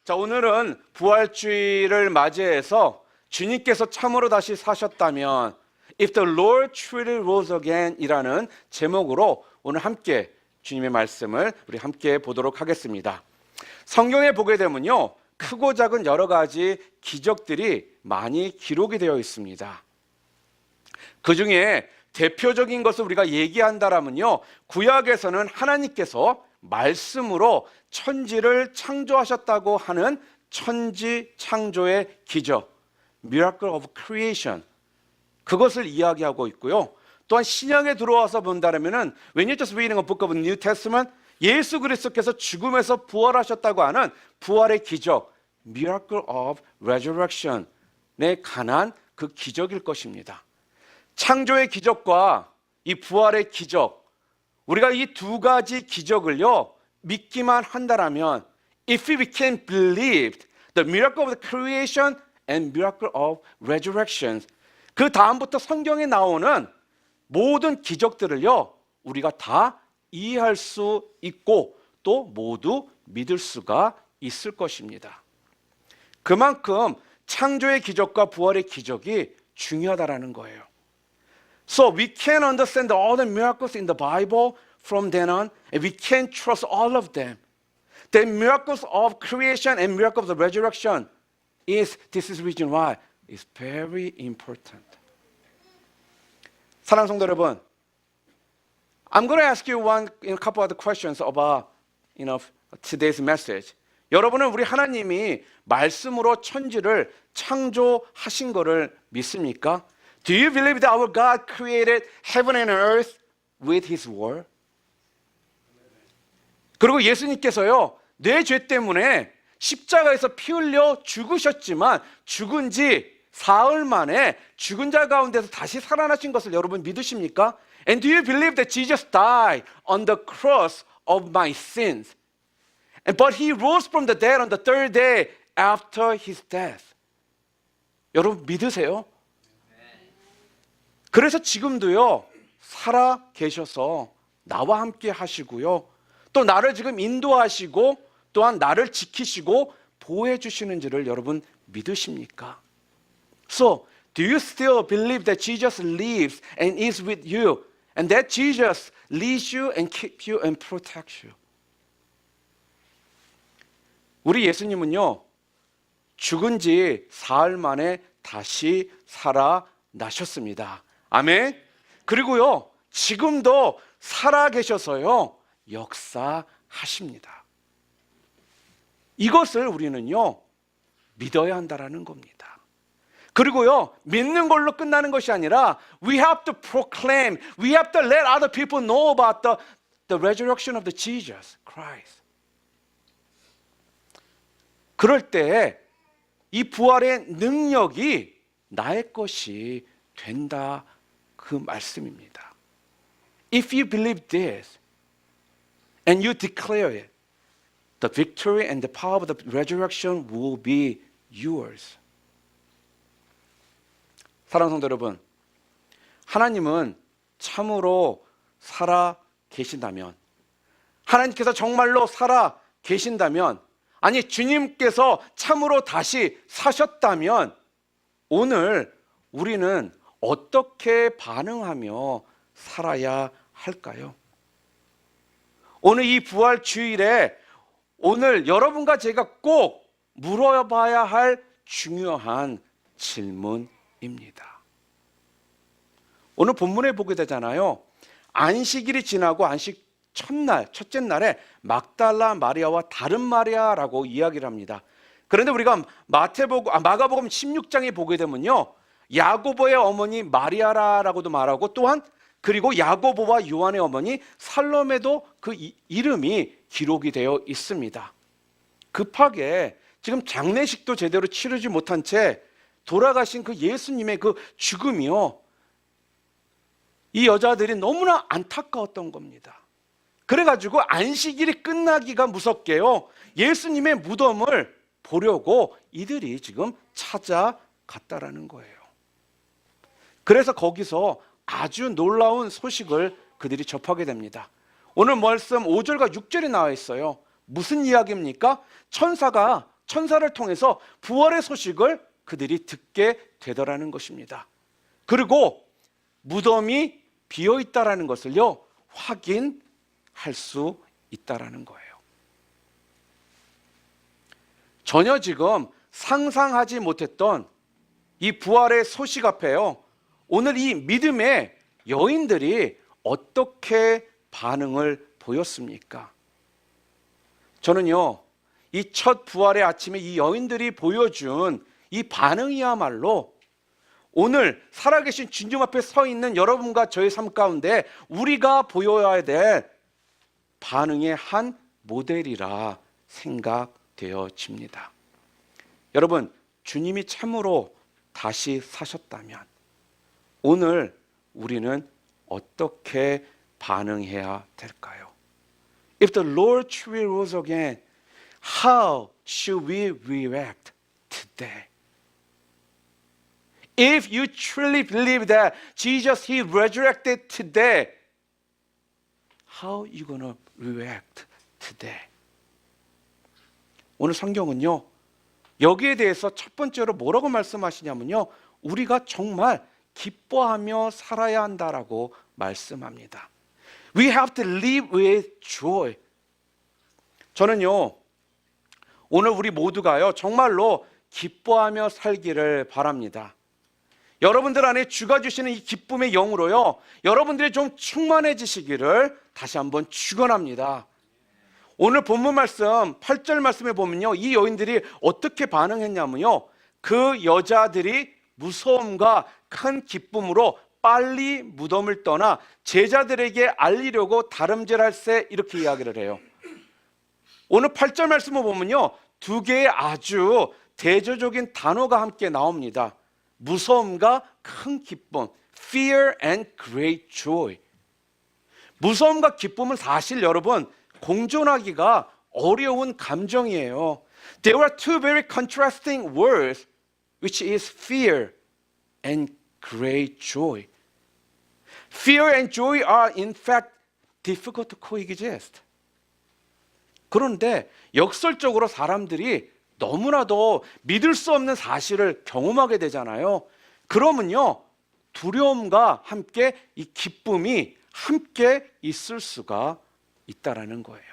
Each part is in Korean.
자, 오늘은 부활주의를 맞이해서 주님께서 참으로 다시 사셨다면 If the Lord truly rose again 이라는 제목으로 오늘 함께 주님의 말씀을 우리 함께 보도록 하겠습니다. 성경에 보게 되면요, 크고 작은 여러 가지 기적들이 많이 기록이 되어 있습니다. 그 중에 대표적인 것을 우리가 얘기한다라면요, 구약에서는 하나님께서 말씀으로 천지를 창조하셨다고 하는 천지 창조의 기적, Miracle of Creation, 그것을 이야기하고 있고요. 또한 신약에 들어와서 본다면은 When you're just reading a book of the New Testament, 예수 그리스도께서 죽음에서 부활하셨다고 하는 부활의 기적, Miracle of Resurrection에 관한 그 기적일 것입니다. 창조의 기적과 이 부활의 기적, 우리가 이 두 가지 기적을요 믿기만 한다라면 If we can believe the miracle of the creation and miracle of resurrection, 그 다음부터 성경에 나오는 모든 기적들을요 우리가 다 이해할 수 있고 또 모두 믿을 수가 있을 것입니다. 그만큼 창조의 기적과 부활의 기적이 중요하다라는 거예요. So we can understand all the miracles in the Bible from then on, and we can trust all of them. The miracles of creation and miracles of resurrection this is the reason why it's very important. 사랑하는 성도 여러분, I'm going to ask you a couple of questions about today's message. 여러분은 우리 하나님이 말씀으로 천지를 창조하신 것을 믿습니까? Do you believe that our God created heaven and earth with His word? 그리고 예수님께서요, 내 죄 때문에 십자가에서 피 흘려 죽으셨지만 죽은 지 사흘 만에 죽은 자 가운데서 다시 살아나신 것을 여러분 믿으십니까? And do you believe that Jesus died on the cross of my sins? But He rose from the dead on the third day after His death. 여러분 믿으세요? 그래서 지금도요 살아 계셔서 나와 함께 하시고요, 또 나를 지금 인도하시고 또한 나를 지키시고 보호해 주시는지를 여러분 믿으십니까? So, do you still believe that Jesus lives and is with you, and that Jesus leads you and keeps you and protects you? 우리 예수님은요 죽은 지 사흘 만에 다시 살아나셨습니다. 아멘. 그리고요 지금도 살아 계셔서요 역사하십니다. 이것을 우리는요 믿어야 한다라는 겁니다. 그리고요 믿는 걸로 끝나는 것이 아니라 we have to proclaim, we have to let other people know about the resurrection of the Jesus Christ. 그럴 때 이 부활의 능력이 나의 것이 된다, 그 말씀입니다. If you believe this and you declare it, the victory and the power of the resurrection will be yours. 사랑하는 성도 여러분, 하나님은 참으로 살아 계신다면, 하나님께서 정말로 살아 계신다면, 아니 주님께서 참으로 다시 사셨다면 오늘 우리는 어떻게 반응하며 살아야 할까요? 오늘 이 부활 주일에 오늘 여러분과 제가 꼭 물어봐야 할 중요한 질문입니다. 오늘 본문에 보게 되잖아요. 안식일이 지나고 안식 첫날, 첫째 날에 막달라 마리아와 다른 마리아라고 이야기를 합니다. 그런데 우리가 마가복음 16장에 보게 되면요, 야고보의 어머니 마리아라고도 말하고 또한 그리고 야고보와 요한의 어머니 살로메도 그 이름이 기록이 되어 있습니다. 급하게 지금 장례식도 제대로 치르지 못한 채 돌아가신 그 예수님의 그 죽음이요, 이 여자들이 너무나 안타까웠던 겁니다. 그래가지고 안식일이 끝나기가 무섭게요 예수님의 무덤을 보려고 이들이 지금 찾아갔다라는 거예요. 그래서 거기서 아주 놀라운 소식을 그들이 접하게 됩니다. 오늘 말씀 5절과 6절에 나와 있어요. 무슨 이야기입니까? 천사가 천사를 통해서 부활의 소식을 그들이 듣게 되더라는 것입니다. 그리고 무덤이 비어 있다라는 것을요, 확인할 수 있다라는 거예요. 전혀 지금 상상하지 못했던 이 부활의 소식 앞에요, 오늘 이 믿음의 여인들이 어떻게 반응을 보였습니까? 저는요, 이 첫 부활의 아침에 이 여인들이 보여준 이 반응이야말로 오늘 살아계신 주님 앞에 서 있는 여러분과 저의 삶 가운데 우리가 보여야 될 반응의 한 모델이라 생각되어집니다. 여러분, 주님이 참으로 다시 사셨다면 오늘 우리는 어떻게 반응해야 될까요? If the Lord truly rose again, how should we react today? If you truly believe that Jesus, He resurrected today, how are you going to react today? 오늘 성경은요, 여기에 대해서 첫 번째로 뭐라고 말씀하시냐면요, 우리가 정말 기뻐하며 살아야 한다라고 말씀합니다. We have to live with joy. 저는요, 오늘 우리 모두가요, 정말로 기뻐하며 살기를 바랍니다. 여러분들 안에 주가 주시는 이 기쁨의 영으로요, 여러분들이 좀 충만해지시기를 다시 한번 축원합니다. 오늘 본문 말씀 8절 말씀에 보면요, 이 여인들이 어떻게 반응했냐면요, 그 여자들이 무서움과 큰 기쁨으로 빨리 무덤을 떠나 제자들에게 알리려고 다름질할세, 이렇게 이야기를 해요. 오늘 8절 말씀을 보면요, 두 개의 아주 대조적인 단어가 함께 나옵니다. 무서움과 큰 기쁨, fear and great joy. 무서움과 기쁨은 사실 여러분 공존하기가 어려운 감정이에요. There are two very contrasting words, which is fear and great joy. Fear and joy are in fact difficult to coexist. 그런데 역설적으로 사람들이 너무나도 믿을 수 없는 사실을 경험하게 되잖아요. 그러면요, 두려움과 함께 이 기쁨이 함께 있을 수가 있다라는 거예요.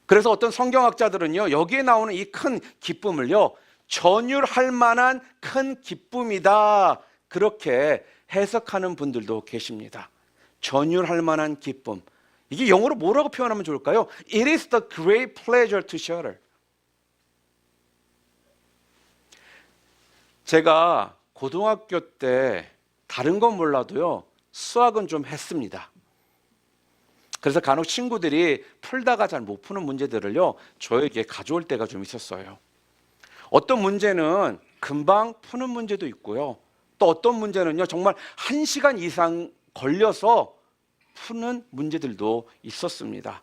그래서 어떤 성경학자들은요, 여기에 나오는 이 큰 기쁨을요, 전율할 만한 큰 기쁨이다, 그렇게 해석하는 분들도 계십니다. 전율할 만한 기쁨, 이게 영어로 뭐라고 표현하면 좋을까요? It is the great pleasure to shudder. 제가 고등학교 때 다른 건 몰라도요, 수학은 좀 했습니다. 그래서 간혹 친구들이 풀다가 잘 못 푸는 문제들을요, 저에게 가져올 때가 좀 있었어요. 어떤 문제는 금방 푸는 문제도 있고요, 또 어떤 문제는요, 정말 1시간 이상 걸려서 푸는 문제들도 있었습니다.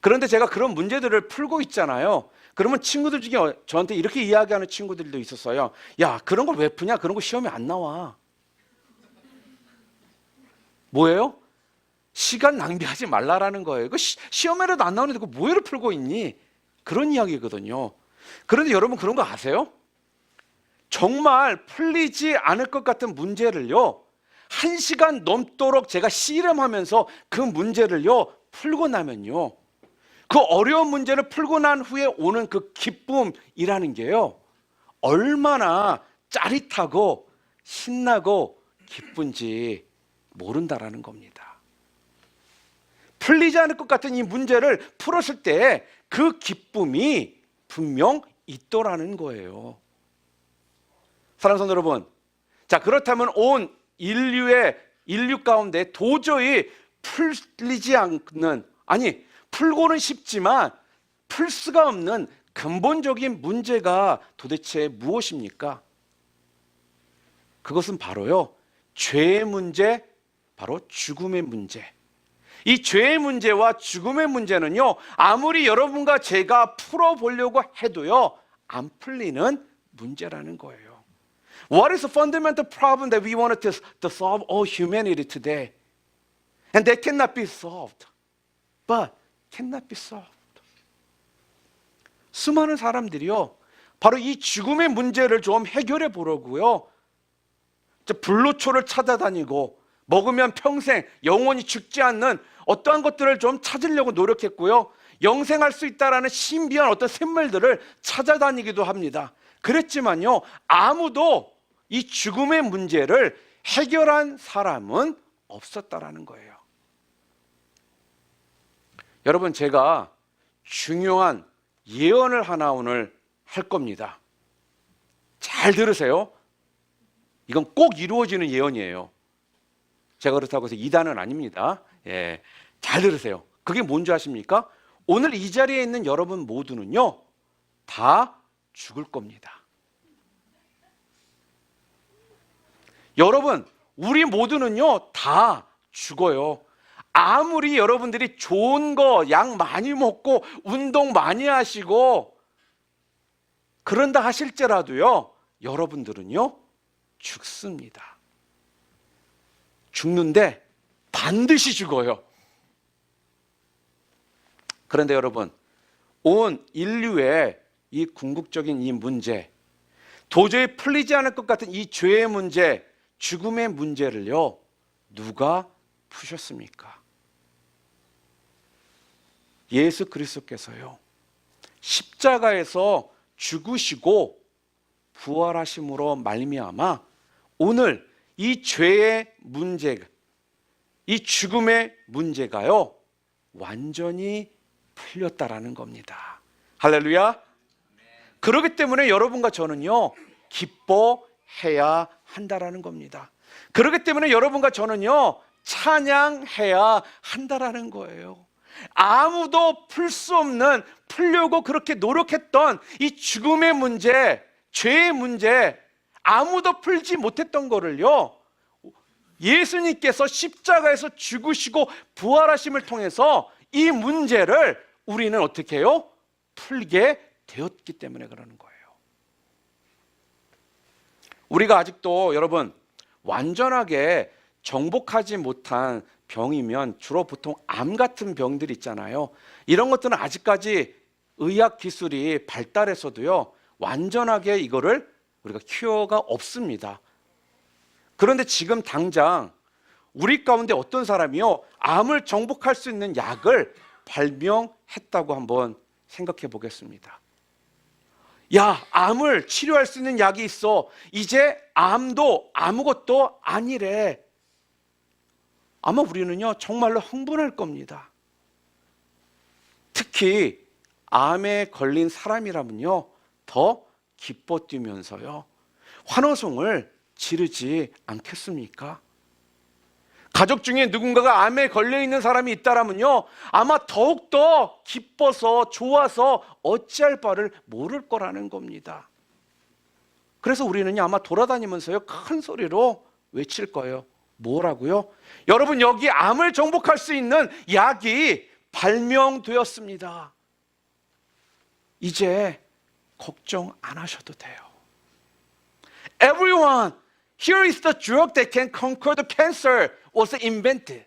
그런데 제가 그런 문제들을 풀고 있잖아요. 그러면 친구들 중에 저한테 이렇게 이야기하는 친구들도 있었어요. 야, 그런 걸 왜 푸냐? 그런 거 시험에 안 나와. 뭐예요? 시간 낭비하지 말라라는 거예요. 그 시험에라도 안 나오는데 그 뭐해를 풀고 있니? 그런 이야기거든요. 그런데 여러분 그런 거 아세요? 정말 풀리지 않을 것 같은 문제를요, 1시간 넘도록 제가 씨름하면서 그 문제를요 풀고 나면요, 그 어려운 문제를 풀고 난 후에 오는 그 기쁨이라는 게요, 얼마나 짜릿하고 신나고 기쁜지 모른다라는 겁니다. 풀리지 않을 것 같은 이 문제를 풀었을 때 그 기쁨이 분명 있더라는 거예요. 사랑하는 성도 여러분, 자, 그렇다면 온 인류 가운데 도저히 풀리지 않는, 아니 풀고는 싶지만 풀 수가 없는 근본적인 문제가 도대체 무엇입니까? 그것은 바로요, 죄의 문제, 바로 죽음의 문제. 이 죄의 문제와 죽음의 문제는요, 아무리 여러분과 제가 풀어보려고 해도요, 안 풀리는 문제라는 거예요. What is the fundamental problem that we wanted to solve all humanity today? And that cannot be solved. But cannot be solved. 수많은 사람들이요, 바로 이 죽음의 문제를 좀 해결해 보려고요, 불로초를 찾아다니고 먹으면 평생 영원히 죽지 않는 어떠한 것들을 좀 찾으려고 노력했고요, 영생할 수 있다라는 신비한 어떤 샘물들을 찾아다니기도 합니다. 그랬지만요, 아무도 이 죽음의 문제를 해결한 사람은 없었다라는 거예요. 여러분, 제가 중요한 예언을 하나 오늘 할 겁니다. 잘 들으세요. 이건 꼭 이루어지는 예언이에요. 제가 그렇다고 해서 이단은 아닙니다. 예, 잘 들으세요. 그게 뭔지 아십니까? 오늘 이 자리에 있는 여러분 모두는요, 다 죽을 겁니다. 여러분, 우리 모두는요, 다 죽어요. 아무리 여러분들이 좋은 거, 약 많이 먹고 운동 많이 하시고 그런다 하실지라도요, 여러분들은요, 죽습니다. 죽는데 반드시 죽어요. 그런데 여러분, 온 인류의 이 궁극적인 이 문제, 도저히 풀리지 않을 것 같은 이 죄의 문제, 죽음의 문제를요, 누가 푸셨습니까? 예수 그리스도께서요, 십자가에서 죽으시고 부활하심으로 말미암아 오늘 이 죄의 문제, 이 죽음의 문제가요, 완전히 풀렸다라는 겁니다. 할렐루야. 그렇기 때문에 여러분과 저는요, 기뻐해야 한다라는 겁니다. 그렇기 때문에 여러분과 저는요, 찬양해야 한다라는 거예요. 아무도 풀 수 없는, 풀려고 그렇게 노력했던 이 죽음의 문제, 죄의 문제, 아무도 풀지 못했던 거를요, 예수님께서 십자가에서 죽으시고 부활하심을 통해서 이 문제를 우리는 어떻게 해요? 풀게 되었기 때문에 그러는 거예요. 우리가 아직도 여러분 완전하게 정복하지 못한 병이면 주로 보통 암 같은 병들 있잖아요. 이런 것들은 아직까지 의학 기술이 발달해서도요, 완전하게 이거를 우리가 큐어가 없습니다. 그런데 지금 당장 우리 가운데 어떤 사람이요, 암을 정복할 수 있는 약을 발명했다고 한번 생각해 보겠습니다. 야, 암을 치료할 수 있는 약이 있어. 이제 암도 아무것도 아니래. 아마 우리는요, 정말로 흥분할 겁니다. 특히 암에 걸린 사람이라면요, 더 기뻐 뛰면서요, 환호성을 지르지 않겠습니까? 가족 중에 누군가가 암에 걸려 있는 사람이 있다라면요, 아마 더욱더 기뻐서 좋아서 어찌할 바를 모를 거라는 겁니다. 그래서 우리는 아마 돌아다니면서요, 큰 소리로 외칠 거예요. 뭐라고요? 여러분, 여기 암을 정복할 수 있는 약이 발명되었습니다. 이제 걱정 안 하셔도 돼요. Everyone, here is the drug that can conquer the cancer was invented.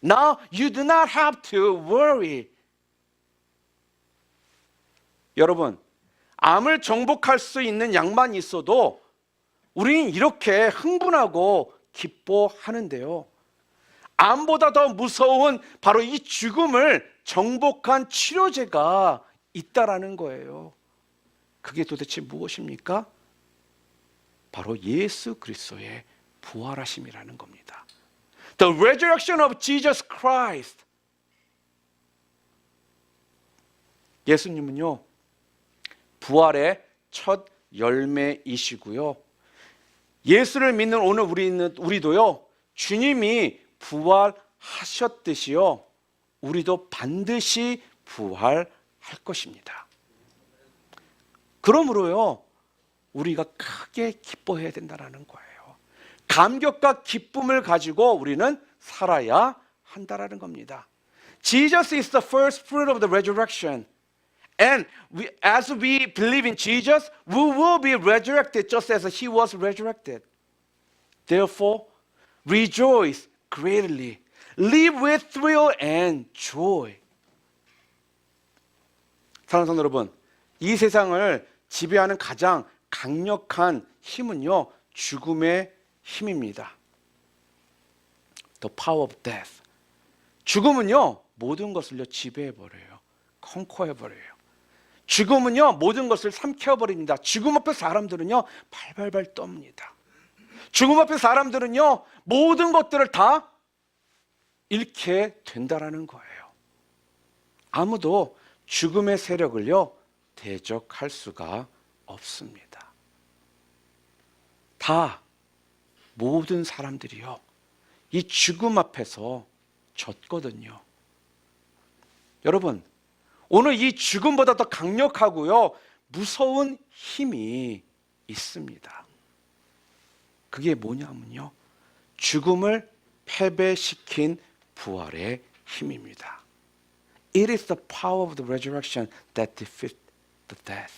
Now you do not have to worry. 여러분, 암을 정복할 수 있는 약만 있어도 우리는 이렇게 흥분하고 기뻐하는데요, 암보다 더 무서운 바로 이 죽음을 정복한 치료제가 있다라는 거예요. 그게 도대체 무엇입니까? 바로 예수 그리스도의 부활하심이라는 겁니다. The resurrection of Jesus Christ. 예수님은요, 부활의 첫 열매이시고요, 예수를 믿는 오늘 우리도요, 주님이 부활하셨듯이요, 우리도 반드시 부활할 것입니다. 그러므로요, 우리가 크게 기뻐해야 된다는 거예요. 감격과 기쁨을 가지고 우리는 살아야 한다는 겁니다. Jesus is the first fruit of the resurrection. And as we believe in Jesus, we will be resurrected just as he was resurrected. Therefore, rejoice greatly. Live with thrill and joy. 사랑하는 성도 여러분, 이 세상을 지배하는 가장 강력한 힘은요, 죽음의 힘입니다. The power of death. 죽음은요, 모든 것을요, 지배해버려요. 컨커해버려요. 죽음은요, 모든 것을 삼켜버립니다. 죽음 앞에 사람들은요, 발발발 떱니다. 죽음 앞에 사람들은요, 모든 것들을 다 잃게 된다라는 거예요. 아무도 죽음의 세력을요, 대적할 수가 없습니다. 다 모든 사람들이요, 이 죽음 앞에서 졌거든요. 여러분, 오늘 이 죽음보다 더 강력하고요, 무서운 힘이 있습니다. 그게 뭐냐면요, 죽음을 패배시킨 부활의 힘입니다. It is the power of the resurrection that defeats the death.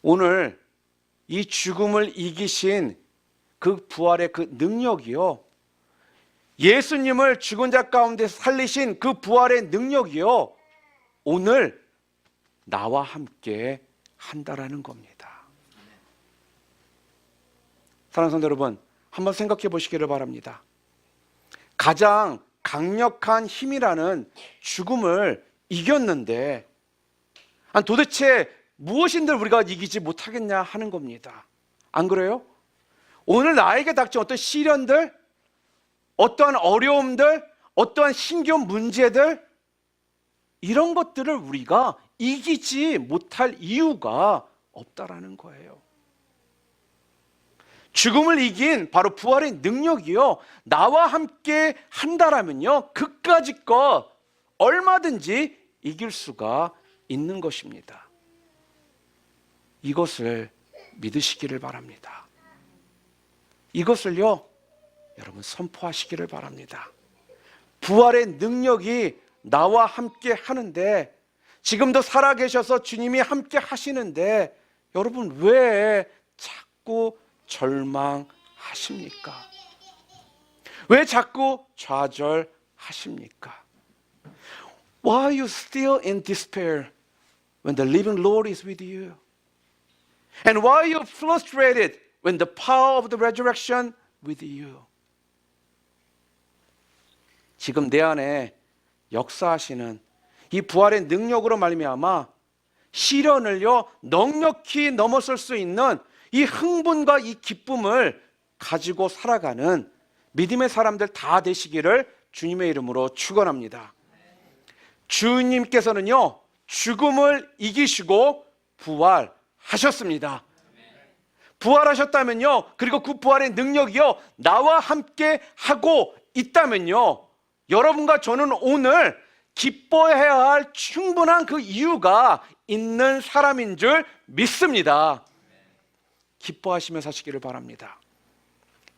오늘 이 죽음을 이기신 그 부활의 그 능력이요, 예수님을 죽은 자 가운데 살리신 그 부활의 능력이요, 오늘 나와 함께 한다라는 겁니다. 사랑하는 성도 여러분, 한번 생각해 보시기를 바랍니다. 가장 강력한 힘이라는 죽음을 이겼는데 도대체 무엇인들 우리가 이기지 못하겠냐 하는 겁니다. 안 그래요? 오늘 나에게 닥친 어떤 시련들, 어떠한 어려움들, 어떠한 힘겨운 문제들, 이런 것들을 우리가 이기지 못할 이유가 없다라는 거예요. 죽음을 이긴 바로 부활의 능력이요, 나와 함께 한다라면요, 그까짓 것 얼마든지 이길 수가 있는 것입니다. 이것을 믿으시기를 바랍니다. 이것을요, 여러분 선포하시기를 바랍니다. 부활의 능력이 나와 함께 하는데, 지금도 살아계셔서 주님이 함께 하시는데, 여러분 왜 자꾸 절망하십니까? 왜 자꾸 좌절하십니까? Why are you still in despair when the living Lord is with you? And why are you frustrated when the power of the resurrection with you? 지금 내 안에 역사하시는 이 부활의 능력으로 말미암아 시련을요, 넉넉히 넘어설 수 있는 이 흥분과 이 기쁨을 가지고 살아가는 믿음의 사람들 다 되시기를 주님의 이름으로 축원합니다. 주님께서는요, 죽음을 이기시고 부활하셨습니다. 부활하셨다면요, 그리고 그 부활의 능력이요, 나와 함께 하고 있다면요, 여러분과 저는 오늘 기뻐해야 할 충분한 그 이유가 있는 사람인 줄 믿습니다. 기뻐하시며 사시기를 바랍니다.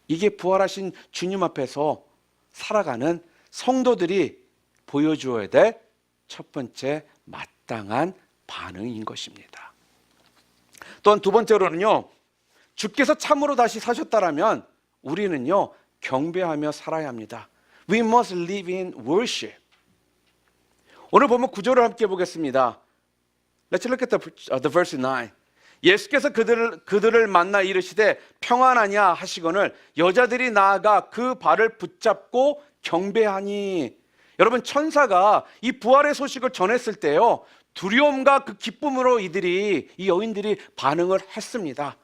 이게 부활하신 주님 앞에서 살아가는 성도들이 보여주어야 될 첫 번째 마땅한 반응인 것입니다. 또한 두 번째로는요, 주께서 참으로 다시 사셨다라면 우리는요, 경배하며 살아야 합니다. We must live in worship. 오늘 보면 구절을 함께 보겠습니다. Let's look at the verse 9. 예수께서 그들을 만나 이르시되 평안하냐 하시거늘 여자들이 나아가 그 발을 붙잡고 경배하니. 여러분, 천사가 이 부활의 소식을 전했을 때요, 두려움과 그 기쁨으로 이 여인들이 반응을 했습니다.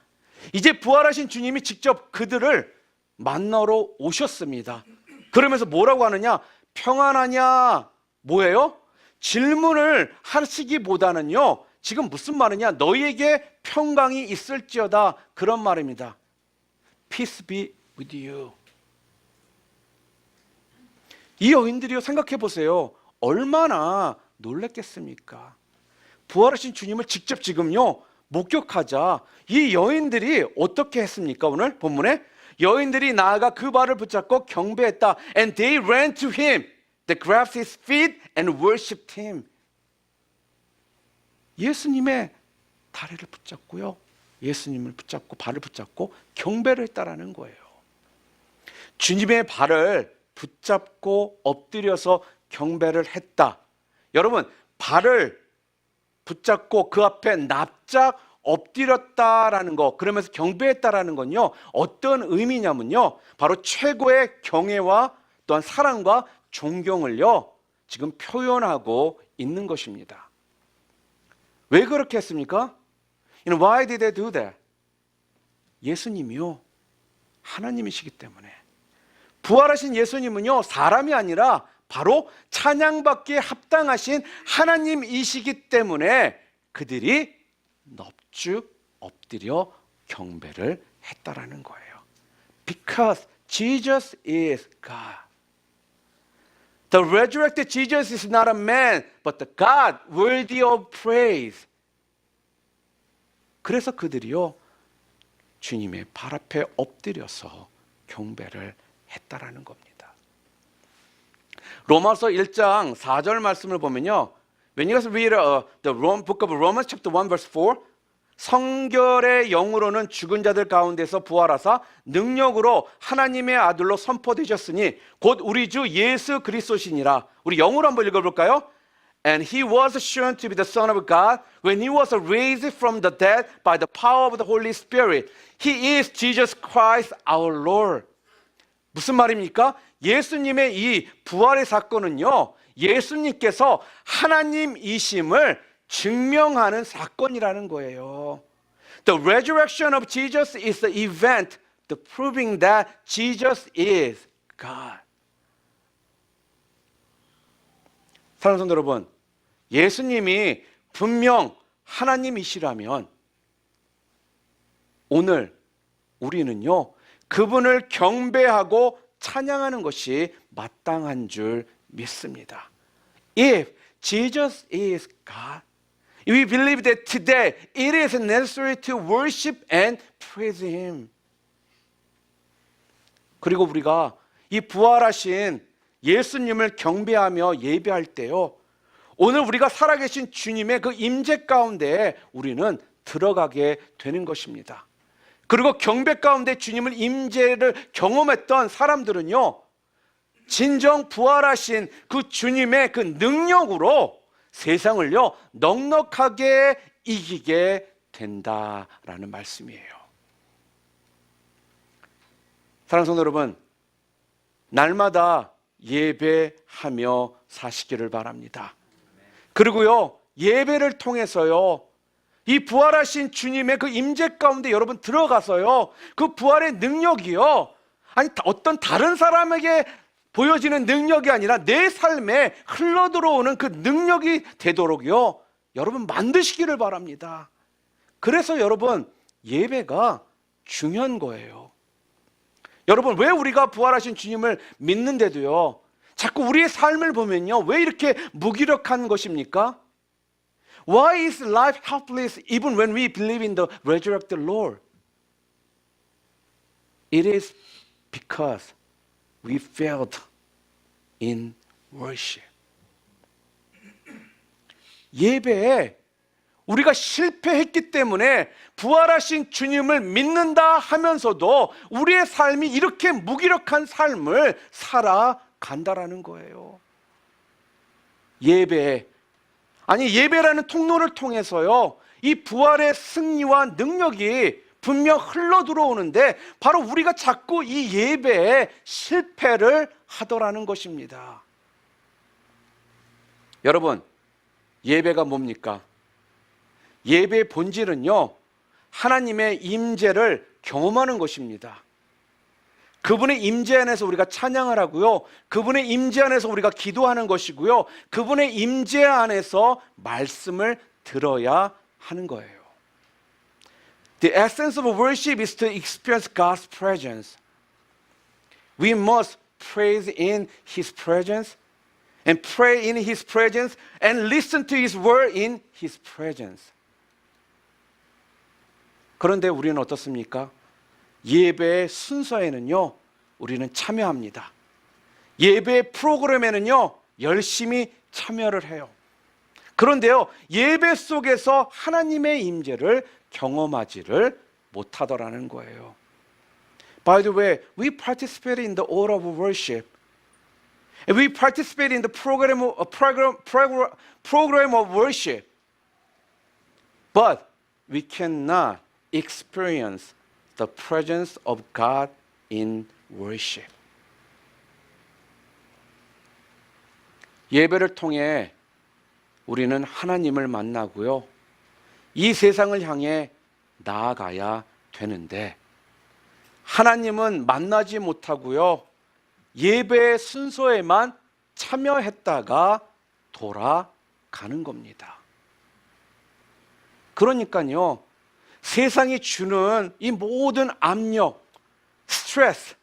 이제 부활하신 주님이 직접 그들을 만나러 오셨습니다. 그러면서 뭐라고 하느냐? 평안하냐? 뭐예요? 질문을 하시기보다는요, 지금 무슨 말이냐? 너희에게 평강이 있을지어다, 그런 말입니다. Peace be with you. 이 여인들이요, 생각해 보세요. 얼마나 놀랐겠습니까? 부활하신 주님을 직접 지금요, 목격하자 이 여인들이 어떻게 했습니까? 오늘 본문에 여인들이 나아가 그 발을 붙잡고 경배했다. And they ran to him, they grabbed his feet and worshipped him. 예수님의 다리를 붙잡고요, 예수님을 붙잡고 발을 붙잡고 경배를 했다라는 거예요. 주님의 발을 붙잡고 엎드려서 경배를 했다. 여러분, 발을 붙잡고 그 앞에 납작 엎드렸다라는 거, 그러면서 경배했다라는 건요, 어떤 의미냐면요, 바로 최고의 경애와 또한 사랑과 존경을요, 지금 표현하고 있는 것입니다. 왜 그렇게 했습니까? Why did they do that? 예수님이요, 하나님이시기 때문에. 부활하신 예수님은요, 사람이 아니라 바로 찬양받기에 합당하신 하나님이시기 때문에 그들이 넙죽 엎드려 경배를 했다라는 거예요. Because Jesus is God. The resurrected Jesus is not a man, but the God worthy of praise. 그래서 그들이요, 주님의 발 앞에 엎드려서 경배를 했다라는 겁니다. 로마서 1장 4절 말씀을 보면요, When you guys read the book of Romans chapter 1 verse 4, 성결의 영으로는 죽은 자들 가운데서 부활하사 능력으로 하나님의 아들로 선포되셨으니 곧 우리 주 예수 그리스도시니라. 우리 영어로 한번 읽어볼까요? And he was shown to be the Son of God when he was raised from the dead by the power of the Holy Spirit. He is Jesus Christ our Lord. 무슨 말입니까? 예수님의 이 부활의 사건은요, 예수님께서 하나님이심을 증명하는 사건이라는 거예요. The resurrection of Jesus is the event proving that Jesus is God. 사랑하는 성도 여러분, 예수님이 분명 하나님이시라면 오늘 우리는요, 그분을 경배하고 찬양하는 것이 마땅한 줄 믿습니다. If Jesus is God, we believe that today it is necessary to worship and praise Him. 그리고 우리가 이 부활하신 예수님을 경배하며 예배할 때요, 오늘 우리가 살아계신 주님의 그 임재 가운데 우리는 들어가게 되는 것입니다. 그리고 경배 가운데 주님을 임재를 경험했던 사람들은요, 진정 부활하신 그 주님의 그 능력으로 세상을요, 넉넉하게 이기게 된다라는 말씀이에요. 사랑하는 성도 여러분, 날마다 예배하며 사시기를 바랍니다. 그리고요, 예배를 통해서요, 이 부활하신 주님의 그 임재 가운데 여러분 들어가서요, 그 부활의 능력이요, 아니 어떤 다른 사람에게 보여지는 능력이 아니라 내 삶에 흘러들어오는 그 능력이 되도록요, 여러분 만드시기를 바랍니다. 그래서 여러분 예배가 중요한 거예요. 여러분, 왜 우리가 부활하신 주님을 믿는데도요, 자꾸 우리의 삶을 보면요, 왜 이렇게 무기력한 것입니까? Why is life helpless even when we believe in the resurrected Lord? It is because we failed in worship. 예배에 우리가 실패했기 때문에 부활하신 주님을 믿는다 하면서도 우리의 삶이 이렇게 무기력한 삶을 살아간다라는 거예요. 예배라는 통로를 통해서요, 이 부활의 승리와 능력이 분명 흘러 들어오는데 바로 우리가 자꾸 이 예배에 실패를 하더라는 것입니다. 여러분, 예배가 뭡니까? 예배의 본질은요, 하나님의 임재를 경험하는 것입니다. 그분의 임재 안에서 우리가 찬양을 하고요, 그분의 임재 안에서 우리가 기도하는 것이고요, 그분의 임재 안에서 말씀을 들어야 하는 거예요. The essence of worship is to experience God's presence. We must praise in His presence and pray in His presence and listen to His word in His presence. 그런데 우리는 어떻습니까? 예배의 순서에는요, 우리는 참여합니다. 예배 프로그램에는요, 열심히 참여를 해요. 그런데요, 예배 속에서 하나님의 임재를 경험하지를 못하더라는 거예요. By the way, we participate in the order of worship. And we participate in the program of worship. But we cannot experience the presence of God in worship. 예배를 통해 우리는 하나님을 만나고요. 이 세상을 향해 나아가야 되는데 하나님은 만나지 못하고요. 예배의 순서에만 참여했다가 돌아가는 겁니다. 그러니까요. 세상이 주는 이 모든 압력, 스트레스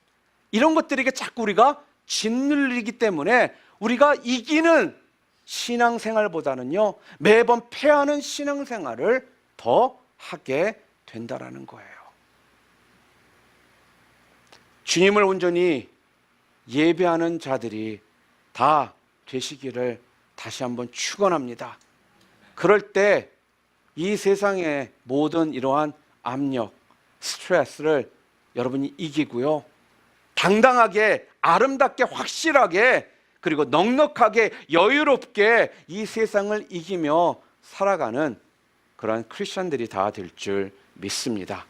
이런 것들에게 자꾸 우리가 짓눌리기 때문에 우리가 이기는 신앙생활보다는요. 매번 패하는 신앙생활을 더 하게 된다라는 거예요. 주님을 온전히 예배하는 자들이 다 되시기를 다시 한번 축원합니다. 그럴 때 이 세상의 모든 이러한 압력, 스트레스를 여러분이 이기고요. 당당하게, 아름답게, 확실하게, 그리고 넉넉하게, 여유롭게 이 세상을 이기며 살아가는 그러한 크리스천들이 다 될 줄 믿습니다.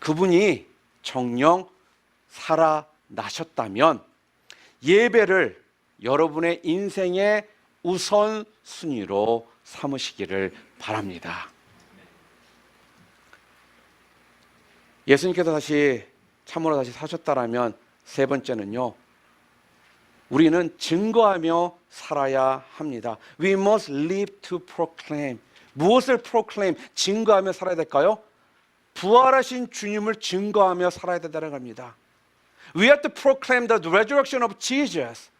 그분이 정녕 살아나셨다면 예배를 여러분의 인생의 우선순위로 삼으시기를 바랍니다. 예수님께서 참으로 다시 사셨다라면 세 번째는요. 우리는 증거하며 살아야 합니다. We must live to proclaim. 무엇을 proclaim? 증거하며 살아야 될까요? 부활하신 주님을 증거하며 살아야 된다는 겁니다. We have to proclaim the resurrection of Jesus.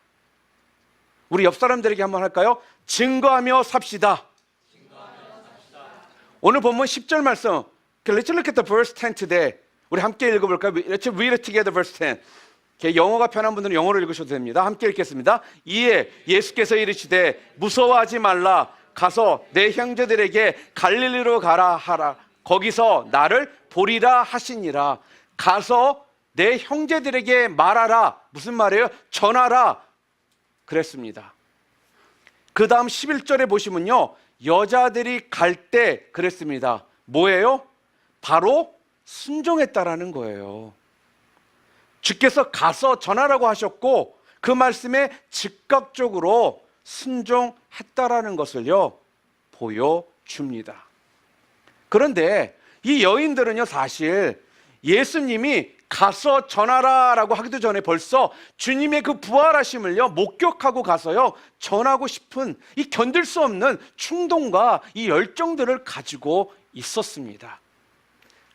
우리 옆 사람들에게 한번 할까요? 증거하며 삽시다. 오늘 본문 10절 말씀. Let's look at the verse 10 today. 우리 함께 읽어볼까요? Let's read it together, verse 10. 영어가 편한 분들은 영어로 읽으셔도 됩니다. 함께 읽겠습니다. 이에 예수께서 이르시되 무서워하지 말라. 가서 내 형제들에게 갈릴리로 가라 하라. 거기서 나를 보리라 하시니라. 가서 내 형제들에게 말하라. 무슨 말이에요? 전하라. 그랬습니다. 그 다음 11절에 보시면요. 여자들이 갈 때 그랬습니다. 뭐예요? 바로 순종했다라는 거예요. 주께서 가서 전하라고 하셨고 그 말씀에 즉각적으로 순종했다라는 것을요 보여줍니다. 그런데 이 여인들은요 사실 예수님이 가서 전하라라고 하기도 전에 벌써 주님의 그 부활하심을요 목격하고 가서요 전하고 싶은 이 견딜 수 없는 충동과 이 열정들을 가지고 있었습니다.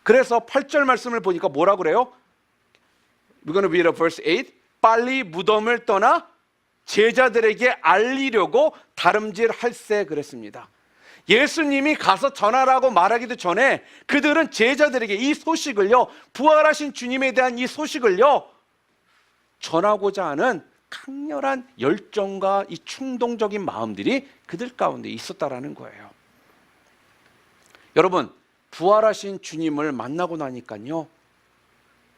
그래서 8절 말씀을 보니까 뭐라고 그래요? We're going to read verse 8. 빨리 무덤을 떠나 제자들에게 알리려고 다름질할세 그랬습니다. 예수님이 가서 전하라고 말하기도 전에 그들은 제자들에게 이 소식을요 부활하신 주님에 대한 이 소식을요 전하고자 하는 강렬한 열정과 이 충동적인 마음들이 그들 가운데 있었다라는 거예요. 여러분 부활하신 주님을 만나고 나니까요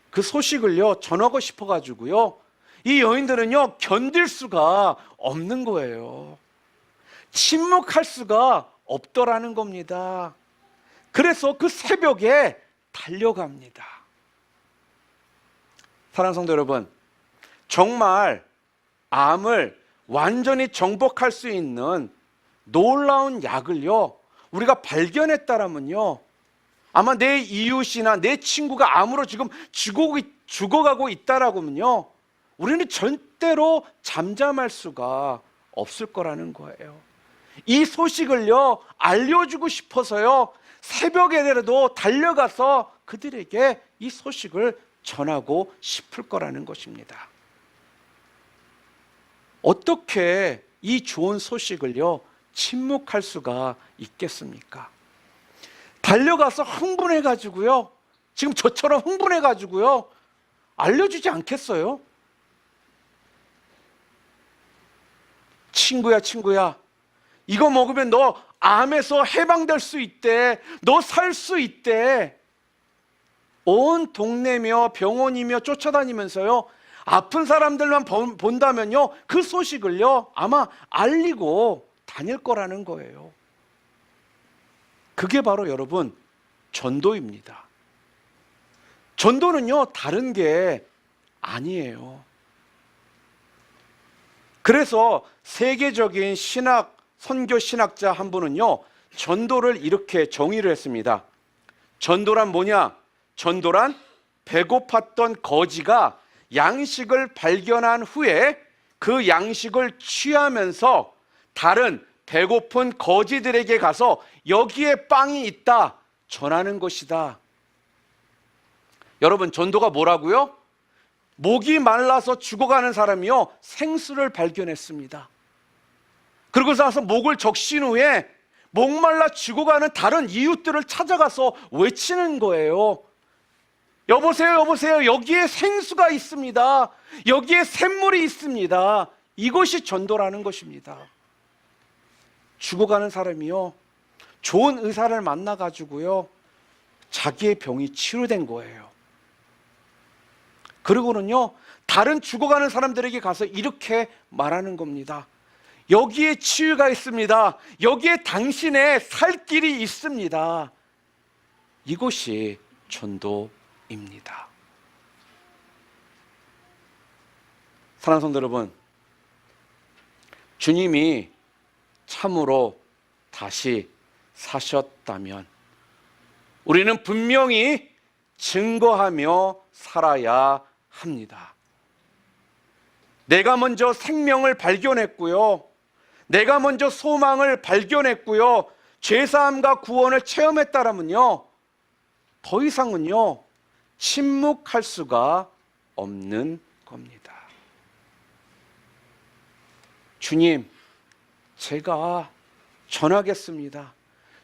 그 소식을요 전하고 싶어가지고요 이 여인들은요 견딜 수가 없는 거예요. 침묵할 수가 없더라는 겁니다. 그래서 그 새벽에 달려갑니다. 사랑하는 성도 여러분, 정말 암을 완전히 정복할 수 있는 놀라운 약을요 우리가 발견했다라면요 아마 내 이웃이나 내 친구가 암으로 지금 죽어가고 있다라고면요 우리는 절대로 잠잠할 수가 없을 거라는 거예요. 이 소식을요 알려주고 싶어서요 새벽에라도 달려가서 그들에게 이 소식을 전하고 싶을 거라는 것입니다. 어떻게 이 좋은 소식을요 침묵할 수가 있겠습니까? 달려가서 흥분해가지고요 지금 저처럼 흥분해가지고요 알려주지 않겠어요? 친구야 이거 먹으면 너 암에서 해방될 수 있대. 너 살 수 있대. 온 동네며 병원이며 쫓아다니면서요 아픈 사람들만 본다면요, 그 소식을요 아마 알리고 다닐 거라는 거예요. 그게 바로 여러분 전도입니다. 전도는요 다른 게 아니에요. 그래서 세계적인 선교 신학자 한 분은요 전도를 이렇게 정의를 했습니다. 전도란 뭐냐? 전도란 배고팠던 거지가 양식을 발견한 후에 그 양식을 취하면서 다른 배고픈 거지들에게 가서 여기에 빵이 있다 전하는 것이다. 여러분, 전도가 뭐라고요? 목이 말라서 죽어가는 사람이요 생수를 발견했습니다. 그러고서 나서 목을 적신 후에 목말라 죽어가는 다른 이웃들을 찾아가서 외치는 거예요. 여보세요, 여보세요. 여기에 생수가 있습니다. 여기에 샘물이 있습니다. 이것이 전도라는 것입니다. 죽어가는 사람이요 좋은 의사를 만나가지고요 자기의 병이 치료된 거예요. 그리고는요 다른 죽어가는 사람들에게 가서 이렇게 말하는 겁니다. 여기에 치유가 있습니다. 여기에 당신의 살 길이 있습니다. 이것이 전도입니다. 사랑하는 성도 여러분, 주님이 참으로 다시 사셨다면 우리는 분명히 증거하며 살아야 합니다. 내가 먼저 생명을 발견했고요, 내가 먼저 소망을 발견했고요, 죄사함과 구원을 체험했다라면요 더 이상은요 침묵할 수가 없는 겁니다. 주님, 제가 전하겠습니다.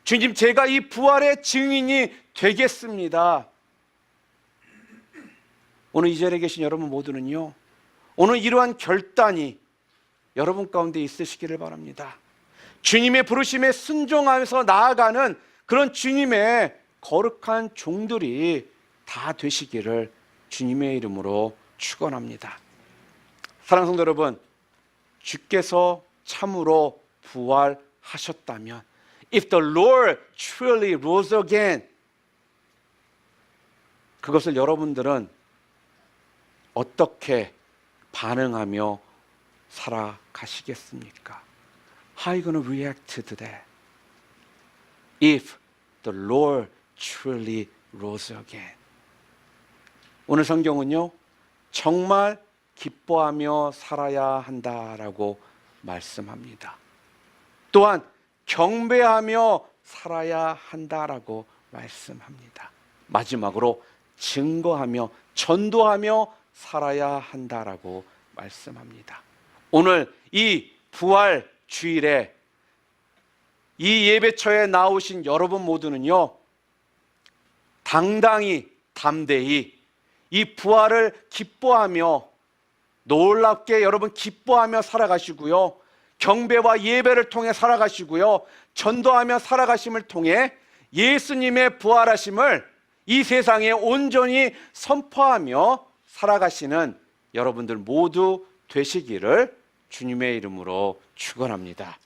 주님, 제가 이 부활의 증인이 되겠습니다. 오늘 이 자리에 계신 여러분 모두는요 오늘 이러한 결단이 여러분 가운데 있으시기를 바랍니다. 주님의 부르심에 순종하면서 나아가는 그런 주님의 거룩한 종들이 다 되시기를 주님의 이름으로 축원합니다. 사랑하는 성도 여러분, 주께서 참으로 부활하셨다면, if the Lord truly rose again, 그것을 여러분들은 어떻게 반응하며 살아가시겠습니까? How are you going to react to that? If the Lord truly rose again. 오늘 성경은요 정말 기뻐하며 살아야 한다라고 말씀합니다. 또한 경배하며 살아야 한다라고 말씀합니다. 마지막으로 증거하며 전도하며 살아야 한다라고 말씀합니다. 오늘 이 부활 주일에 이 예배처에 나오신 여러분 모두는요 당당히 담대히 이 부활을 기뻐하며 놀랍게 여러분 기뻐하며 살아가시고요, 경배와 예배를 통해 살아가시고요, 전도하며 살아가심을 통해 예수님의 부활하심을 이 세상에 온전히 선포하며 살아가시는 여러분들 모두 되시기를 주님의 이름으로 축원합니다.